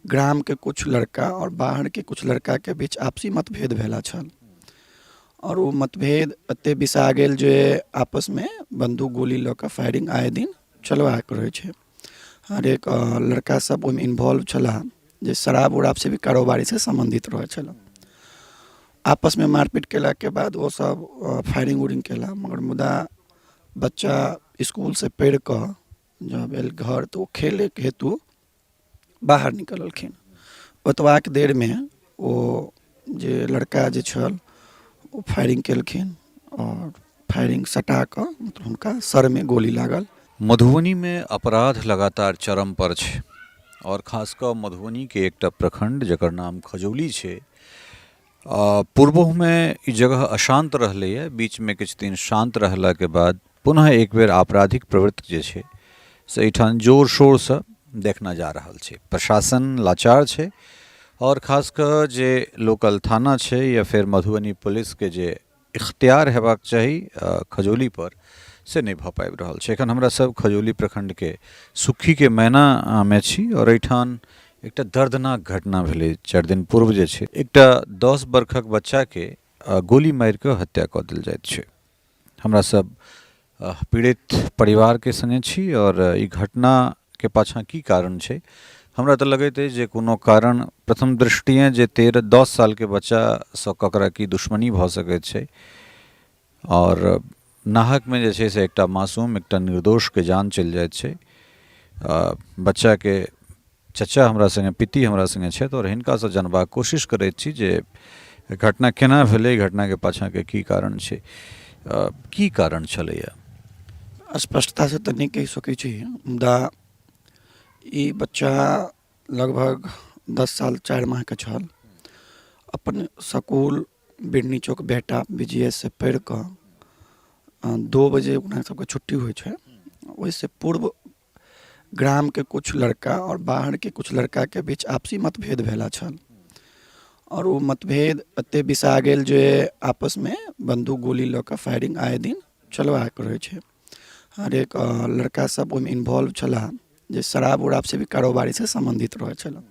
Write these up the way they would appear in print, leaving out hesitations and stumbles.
ग्राम के कुछ लड़का और बाहर के कुछ लड़का के बीच आपसी मतभेद भेला छल और वो मतभेद एते बिसा गेल जे आपस में बंदूक गोली लऽ कऽ फायरिंग आए दिन चलबाक रहै छै। हर एक लड़का सब ओहिमे इन्वॉल्व छलाह जे शराब उराब से भी कारोबारी से संबंधित रहै छलाह। आपस में मारपीट केला के बाद वो सब फायरिंग उरिंग केला, मगर मुदा बच्चा स्कूल से पढ़ि कऽ जब आयल घर तो खेले के हेतु बाहर निकललखिन। ओतबाक देर में वो जे लड़का जे छल वो फायरिंग केलखिन और फायरिंग सटा कऽ मतलब हुनका सर में गोली लागल। मधुबनी में अपराध लगातार चरम पर छै और खासकर मधुबनी के एकटा प्रखंड जकर नाम खजौली छै। पूर्वों में ई जगह अशांत रहलैए, बीच में किछु दिन शांत रहला के बाद पुनः एक बेर आपराधिक प्रवृत्ति जे छै से एहिठाम जोर शोर से देखना जा रहल छै। प्रशासन लाचार छै और खासकर जे लोकल थाना छै या फिर मधुबनी पुलिस के जे इख्तियार हेबाक चाही खजौली पर से नहीं भऽ पाबि रहल छै। एखन हमरा सब खजौली प्रखंड के सुखी के मैना में छी और एहिठाम एकटा दर्दनाक घटना भेलै। 4 दिन पूर्व जे छै एकटा 10 वर्षक बच्चा के गोली मारि कऽ हत्या कऽ देल जाइत छै। हमरा सब पीड़ित परिवार के संगे छी और ई घटना के पाछाँ की कारण छै हमरा तऽ लगैत अछि जे कोनो कारण प्रथम दृष्टिए जे 10 साल के बच्चा सँ ककरा की दुश्मनी भऽ सकैत छै और नाहक में जे छै से एकटा मासूम एकटा निर्दोष के जान चलि जाइत छै। बच्चा के चचा हमरा संगे पिति हमरा संगे छथि और हिनका से जानबाक कोशिश करैत छी जे घटना केना भेलै, घटना के पाछाँ के की कारण छै, की कारण छलैया। स्पष्टता से तऽ नहीं कहि सकै छी, मुदा ई बच्चा लगभग 10 साल 4 माह के छल। अपन स्कूल बिरनी चौक बेटा BGS से पढ़ि कऽ 2 बजे उन्हें सबके छुट्टी होइ छै। ओहिसे पूर्व ग्राम के कुछ लड़का और बाहर के कुछ लड़का के बीच आपसी मतभेद भेला छल और वो मतभेद एते बिसा गेल जे आपस में बंदूक गोली लऽ कऽ फायरिंग आए दिन चलबाक रहै छै। हर एक लड़का सब ओहिमे इन्वॉल्व छलाह जे शराब उराब से भी कारोबारी से संबंधित रहै छलाह।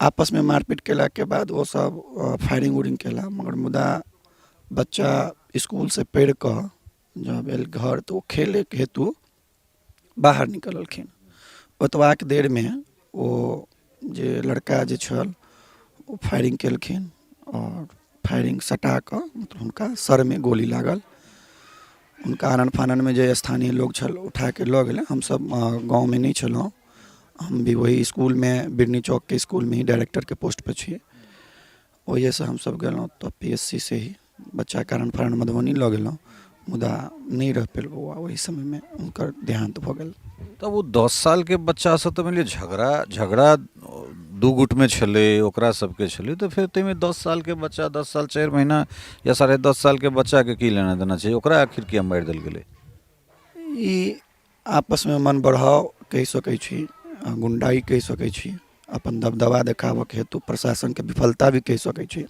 आपस में मारपीट केला के बाद वो सब फायरिंग उरिंग केला, मगर मुदा बच्चा स्कूल से पढ़ि कऽ जब आयल घर तो खेले के हेतु बाहर निकललखिन। ओतबाक देर में वो जे लड़का जे छल वो फायरिंग केलखिन और फायरिंग सटा कऽ मतलब हुनका सर में गोली लागल। उनका आनन फानन में जो स्थानीय लोग छल उठा के लऽ गेलै। हम सब गाँव में नहीं छलहुँ, हम भी वही स्कूल में बिरनी चौक के स्कूल में ही डायरेक्टर के पोस्ट पे छियै। वही से हम सब गेलहुँ तो PSC से ही बच्चा के आनन फानन मधुबनी लऽ गेलहुँ, मुदा नहीं रह पेल बौआ, वही समय में उनकर देहांत भऽ गेल। तब वो 10 साल के बच्चा से तो मिले झगड़ा दू गुट में छले, ओकरा सबके छले, तो फिर तैमें 10 साल के बच्चा 10 साल 4 महीना या 10.5 साल के बच्चा के की लेना देना चाहिए, ओकरा आखिर किया मारि देल गेलै। ई आपस में मन बढ़ाव कहि सकै छी, गुंडाई कहि सकै छी, अपन दबदबा देखाबक हेतु प्रशासन के विफलता भी कहि सकै छी।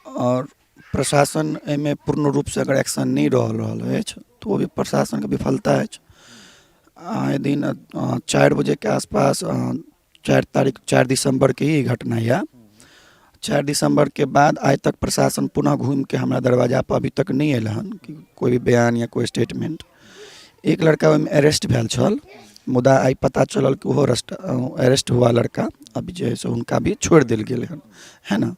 और प्रशासन एहिमे पूर्ण रूप से अगर एक्शन नहीं रहल अछि तो वो भी प्रशासन के विफलता अछि। आए दिन 4 बजे के आसपास 4 दिसंबर के ही घटना है। 4 दिसंबर के बाद आज तक प्रशासन पुनः घूम के हमारा दरवाजा पर अभी तक नहीं अल हन कि कोई भी बयान या कोई स्टेटमेंट। एक लड़का में अरेस्ट भेल छल, मुदा आई पता चलल कि वो अरेस्ट हुआ लड़का अभी जो है उनका भी छोड़ दिल गेल है ना।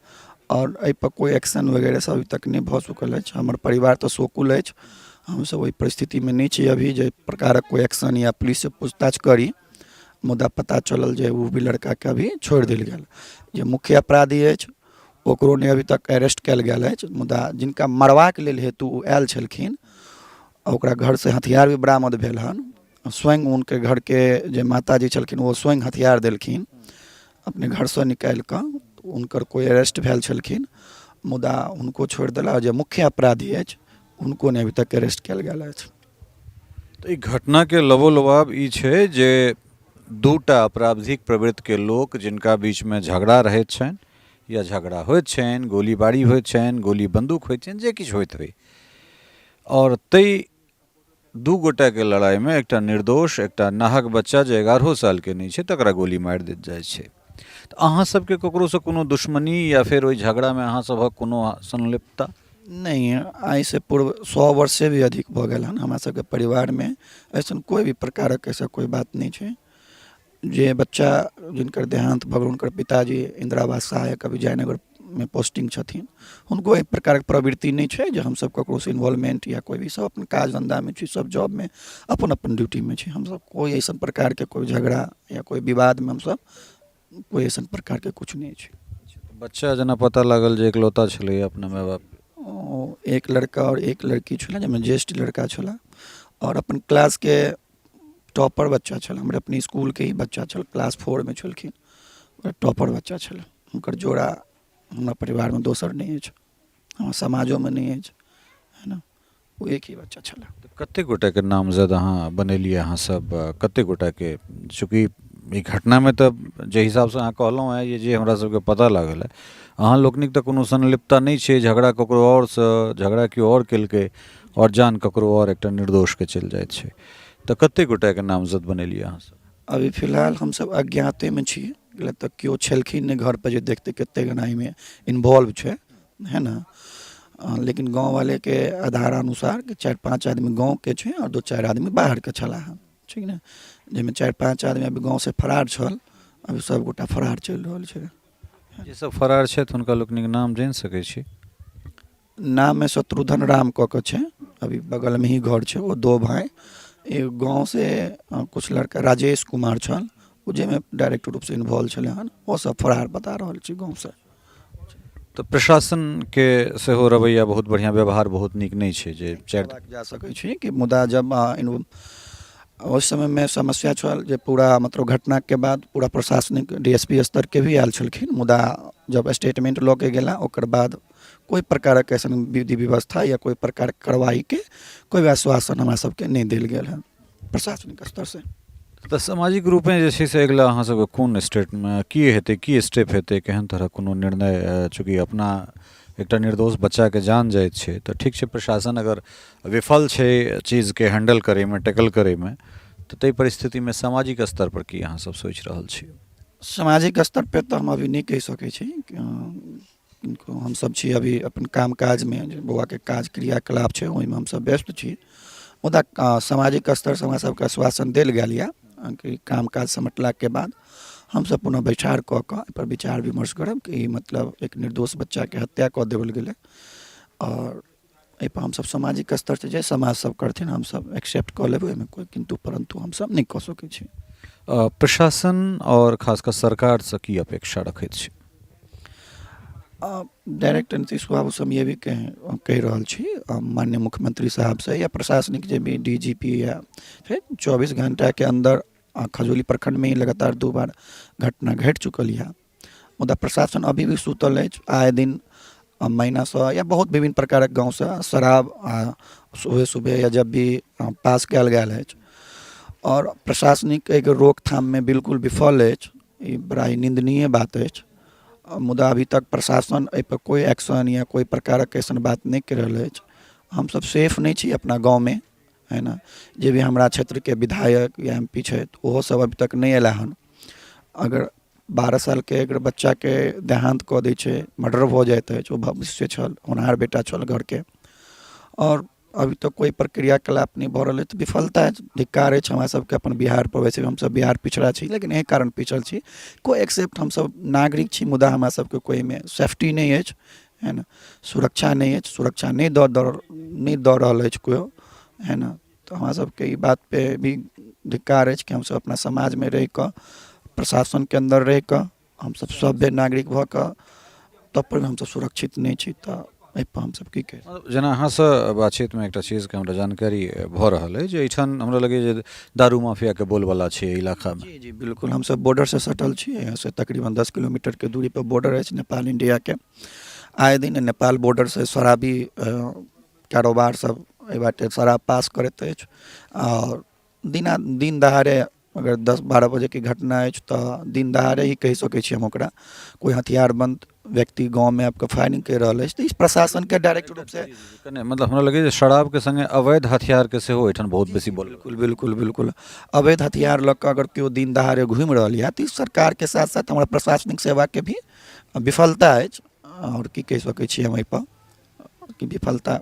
और एहि पर कोई एक्शन वगैरह से अभी तक नहीं भऽ चुकल अछि। हमर परिवार तो शोकुल अछि, हम सब वही परिस्थिति में नहीं छी अभी जे प्रकार कोई एक्शन या पुलिस से पूछताछ करी। मुदा पता चलल जे वो भी लड़का के अभी छोड़ दिल गेल। जे मुख्य अपराधी अछि ओकरो ने अभी तक अरेस्ट कयल गेल अछि, मुदा जिनका मरबाक लेल हेतु आयल छलखिन ओकरा घर से हथियार भी बरामद भेल हन। स्वयं उनके घर के जे माता जी छलखिन वो स्वयं हथियार देलखिन अपने घर से निकाल कऽ। उनकर कोई अरेस्ट भेल छलखिन, मुदा उनको छोड़ दिला। जो मुख्य अपराधी अछि उनको ने अभी तक अरेस्ट कयल गेल अछि। तो ई घटना के लबोलबाब ई छै जे दूटा आपराधिक प्रवृत्ति के लोक जिनका बीच में झगड़ा रहैत छनि या झगड़ा होइत छनि, गोलीबारी होइत छनि, गोली बंदूक होइत छनि, जे किछु होइत होइ, और तै दू गोटा के लड़ाई में एकटा निर्दोष एकटा नाहक बच्चा जे 11 साल के नहीं छै तकरा गोली मारि देल जाइ छै। तऽ अहाँ सबके ककरो से कोनो दुश्मनी या फिर ओहि झगड़ा में अहाँ सभक कोनो संलिप्तता? नहीं, आई से पूर्व 100 वर्ष से भी अधिक भऽ गेल हन हमरा सबके परिवार में ऐसन कोई भी प्रकारक ऐसा कोई बात नहीं छै। जे बच्चा जिनकर देहांत भऽ गेल हुनकर पिताजी इंदिरा आवास सहायक अभी जयनगर में पोस्टिंग छथिन, हुनको एक प्रकार के प्रवृत्ति नहीं छै जे हम सब ककरो से इन्वॉल्वमेंट या कोई भी, सब अपन काज धंधा में छी, सब जॉब में अपन अपन ड्यूटी में छी। हम सब कोई ऐसा प्रकार के कोई झगड़ा या कोई विवाद में हम सब कोई ऐसा प्रकार के कुछ नहीं छै। बच्चा जेना पता लागल जे एकलौता छलै अपना माय बाप? एक लड़का और एक लड़की छला, जैमे ज्येष्ठ लड़का छला और अपन क्लास के टॉपर बच्चा छला, हमरे अपनी स्कूल के ही बच्चा छल, क्लास 4 में छलखिन, टॉपर बच्चा छला। हुनकर जोड़ा हमरा परिवार में दोसर नहीं अछि, हमरा समाजो में नहीं अछि, है ना, वो एक ही बच्चा छला। कते गोटा के नामजद अहाँ बनेलिए अहाँ सब? कते गोटा के? चूँकि ई घटना में तो जे हिसाब से अहाँ कहलहुँ है ये जे हमरा सबके पता लागल है, अहाँ लोकनिक तऽ कोनो संलिप्तता नहीं छै, झगड़ा ककरो और से झगड़ा केओ और केलकै और जान ककरो और एकटा निर्दोष के चलि जाइत छै, तऽ कते गोटा के नामजद बनेलिए अहाँ सब? अभी फिलहाल हम सब अज्ञाते में छी, तक केओ छलखिन ने घर पर जे देखते कते गनाई में इन्वॉल्व छै, है ना। लेकिन गांव वाले के आधार अनुसार 4-5 आदमी गांव के छै और 2-4 आदमी बाहर के छला है, ठीक ना, जिसमें 4-5 आदमी अभी गांव से फरार छल, अभी सब गोटा फरार चल रहल छै। जे सब फरार छथि हुनका लोकनिक नाम जानि सकै छी? नाम में शत्रुघ्न राम क के छै, अभी बगल में ही घर छै, वो 2 भाई। एक गांव से कुछ लड़का राजेश कुमार छल, वो जेमे डायरेक्ट रूप से इन्वॉल्व छले हन, वो सब फरार बता रहल छी गांव से। तो प्रशासन के सेहो रवैया बहुत बढ़िया, व्यवहार बहुत नीक नहीं छै जे जा सकै छी कि मुदा जब उस समय में समस्या छल जे पूरा मतलब घटना के बाद पूरा प्रशासनिक डीएसपी स्तर के भी आयल छलखिन, मुदा जब स्टेटमेंट लऽ के गेला ओकर बाद कोई प्रकार के ऐसा विधि व्यवस्था या कोई प्रकार के कार्रवाई के कोई आश्वासन हमरा सबके नहीं देल गेल है प्रशासनिक स्तर से। तऽ सामाजिक रूपे जे छै से अगिला अहाँ सबके कोन स्टेट में की हेतै, की स्टेप हेतै, केहन तरह कोनो निर्णय? चूँकि अपना एकटा निर्दोष बच्चा के जान जाइत छै तऽ ठीक छै, प्रशासन अगर विफल छै चीज के हैंडल करे में, टैकल करे में, तऽ ताहि परिस्थिति में सामाजिक स्तर पर की अहाँ सब सोचि रहल छी? सामाजिक स्तर पे तो हम अभी नहीं कह सकै छी, किनको हम सब छी अभी अपन काम काज में, जे बौआ के काज क्रियाकलाप छै ओहि में हम सब व्यस्त छी, मुदा सामाजिक स्तर से हमरा सबके आश्वासन देल गेल या कि काम काज समटला के बाद हम सब पुनः बैठार कऽ कऽ पर विचार विमर्श करब कि मतलब एक निर्दोष बच्चा के हत्या कऽ देवल गेलै, और एहि पर हम सब सामाजिक स्तर से जे समाज सब करथिन हम सब एक्सेप्ट कऽ लेबै, ओहिमे कोई किंतु परंतु हम सब नहीं कऽ सकै छी। प्रशासन और खासकर सरकार से की अपेक्षा रखैत छी? डायरेक्टर नीतीश बाबू से हम ये भी कह रहल छी माननीय मुख्यमंत्री साहब से या प्रशासनिक जे भी डीजीपी या फिर 24 घंटा के अंदर खजौली प्रखंड में ही लगातार 2 बार घटना घट चुकल है, मुदा प्रशासन अभी भी सुतल है। आए दिन महीना से या बहुत विभिन्न प्रकार गाँव से शराब सुबह सुबह या जब भी पास कल गया है और प्रशासनिक एक रोकथाम में बिल्कुल विफल है, ये बड़ा ही निंदनीय बात है। मुदा अभी तक प्रशासन ए पर कोई एक्शन या कोई प्रकार के ऐसा बात नहीं कर रहा है। हम सब सेफ नहीं छी अपना गांव में, है ना, जे भी हमारा क्षेत्र के विधायक या एमपी है वो सब अभी तक नहीं अला हन। अगर 12 साल के अगर बच्चा के देहांत कऽ दै छै, मर्डर हो जाता है, जो भविष्य छल, होनहार बेटा छल घर के, और अभी तक कोई प्रक्रिया कलाप नहीं भऽ रहल है, तो विफलता है, धिक्कार है हमरा सबके अपन बिहार पर। वैसे हम सब बिहार पिछड़ा छी, लेकिन एहि कारण पिछड़ छी, कोई एक्सेप्ट हम सब नागरिक छी, मुदा हमरा सबके कोई में सेफ्टी नहीं है, है ना, सुरक्षा नहीं है, सुरक्षा नहीं दऽ रहल है कोई, है ना। तो हमरा सबके ई बात पे भी धिक्कार है कि हम सब अपना समाज में रह कर, प्रशासन के अंदर रह कर, हम सब सभ्य नागरिक भऽ कऽ तब पर हम सब सुरक्षित नहीं छी। तो हम सब की कही, जेना अहाँ से बातचीत में एक चीज के हमरा जानकारी भऽ रहल है जे एहिठाम हमरा लगे जे दारू माफिया के बोलबाला छै इलाका में। जी जी बिल्कुल, हम सब बॉर्डर से सटल छी, यहाँ से तकरीबन 10 किलोमीटर के दूरी पर बॉर्डर है नेपाल इंडिया के। आए दिन नेपाल बॉर्डर से शराबी कारोबार सब बाटे शराब पास करते और दिन दहाड़े अगर 10-12 बजे की घटना है तो दिन दहाड़े ही कह सकै छी हम ओकरा। कोई हथियारबंद व्यक्ति गांव में आपका फायरिंग कर रहा है तो इस प्रशासन के डायरेक्ट रूप से कने मतलब हमरा लगे जे शराब के संगे अवैध हथियार के सेहो एठन बहुत बेसी बोल बिल्कुल बिल्कुल बिल्कुल अवैध हथियार लग के अगर केओ दिन दहाड़े घूमि रहा है तो सरकार के साथ साथ हमारा प्रशासनिक सेवा के भी विफलता है। और की कह सकै छी हम एहि पर कि विफलता।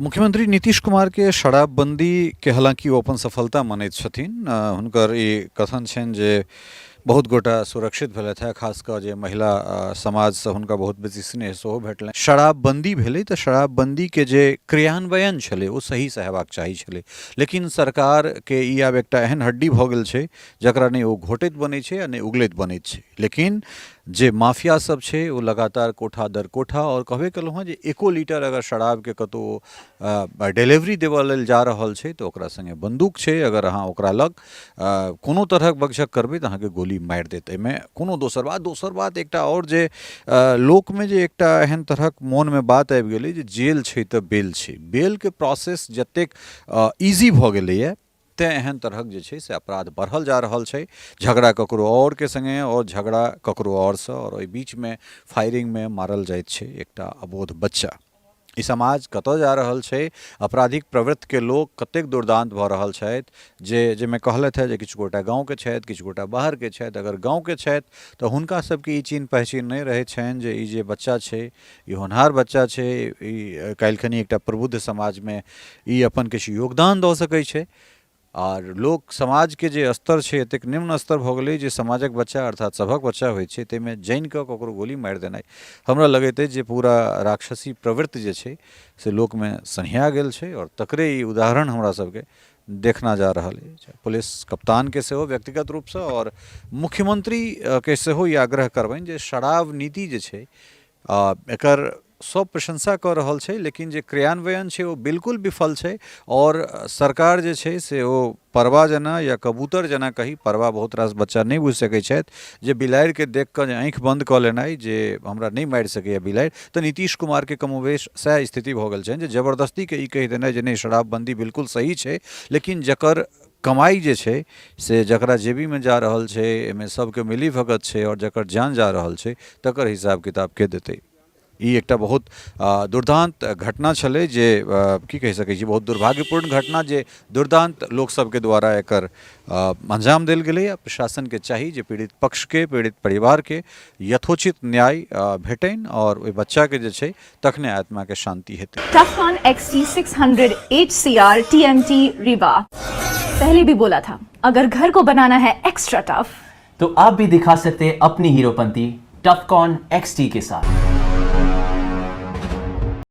मुख्यमंत्री नीतीश कुमार के शराबबंदी के हालांकि ओ अपन सफलता मानैत छथिन। हुनकर ई कथन छनि जे बहुत गोटा सुरक्षित भेलथि है, खास कऽ जे महिला समाज से हुनका बहुत बेसी स्नेह सेहो भेटलनि। शराबबंदी भेलै तऽ शराबबंदी के जे क्रियान्वयन छलै ओ सही से हेबाक चाही छलै, लेकिन सरकार के ई आब एकटा एहन हड्डी भऽ गेल छै जकरा नहि ओ घोटैत बनै छै आ नहि उगलैत बनैत छै। लेकिन जे माफिया सब छै ओ लगातार कोठा दर कोठा, और कहबे केलहुँ हँ जे 1 लीटर अगर शराब के कतौ डिलीवरी देबऽ लेल जा रहल छै तऽ ओकरा संगे बंदूक छै, अगर अहाँ ओकरा लग कोनो तरहक बकझक करबै तऽ अहाँके गोली मारि देत। एहिमे कोनो दोसर बात एकटा और जे लोक में जे एकटा एहन तरहक मोन में बात आबि गेलै जे जेल छै तऽ बेल छै। बेल के प्रोसेस जतेक इजी भऽ गेलैए तेँ एहन तरहक जे छै से अपराध बढ़ल जा रहल छै। झगड़ा ककरो और के संगे और झगड़ा ककरो और से, और ओहि बीच में फायरिंग में मारल जाइत छै एकटा अबोध बच्चा। ई समाज कतऽ जा रहल छै, आपराधिक प्रवृत्ति के लोक कतेक दुर्दांत भऽ रहल छथि। जे मैं कहलथि है जे किछु गोटा गाँव के छथि, किछु गोटा बाहर के छथि। अगर गाँव के छथि तऽ हुनका सबके ई चिन्ह पहचान नहि रहै छनि जे ई जे बच्चा छै ई होनहार बच्चा छै, ई काल्हिखनी एकटा प्रबुद्ध समाज में ई अपन किछु योगदान दऽ सकै छै। और लोक समाज के जे स्तर छै एतेक निम्न स्तर भऽ गेलै जे समाजक बच्चा अर्थात सभक बच्चा होइ छै ताहिमे जानि कऽ ककरो गोली मारि देनाइ हमरा लगैत अछि जे पूरा राक्षसी प्रवृत्ति जे छै से लोक में सन्हिया गेल छै। और तकरे ई उदाहरण हमरा सबके देखना जा रहल अछि। पुलिस कप्तान के सेहो व्यक्तिगत रूप से और मुख्यमंत्री के सेहो ई आग्रह करबनि जे शराब नीति जे छै एकर सब प्रशंसा कऽ रहल छै, लेकिन जे क्रियान्वयन छै ओ बिल्कुल विफल छै। और सरकार जे छै से ओ परवा जेना या कबूतर जेना कही, परवा बहुत रास बच्चा नहि बुझि सकै छथि जे बिलाड़ि के देख कऽ जे आँखि बंद कऽ लेनाइ जे हमरा नहि मारि सकैए बिलाड़ि, तऽ नीतीश कुमार के कमोवेश सएह स्थिति भऽ गेल छनि जे जबरदस्ती के ई कहि देनाइ जे नहि शराबबंदी बिल्कुल सही छै, लेकिन जकर कमाई जे छै से जकरा जेबी में जा रहल छै एहिमे सबके मिली भगत छै, और जकर जान जा रहल छै तकर हिसाब किताब के देतै। ई एकटा बहुत दुर्दांत घटना छलै जे की कहि सकै छी बहुत दुर्भाग्यपूर्ण घटना जे दुर्दांत लोक सबके द्वारा एकर अंजाम देल गेलै। प्रशासन के चाही जे पीड़ित पक्ष के, पीड़ित परिवार के यथोचित न्याय भेटनि और ओहि बच्चा के जे छै तखने आत्मा के शांति हेतै। टफकॉन XT 600 HCR TMT रीवा पहले भी बोला था, अगर घर को बनाना है एक्स्ट्रा टफ तो आप भी दिखा सकते अपनी हीरोपंती टफकॉन XT के साथ।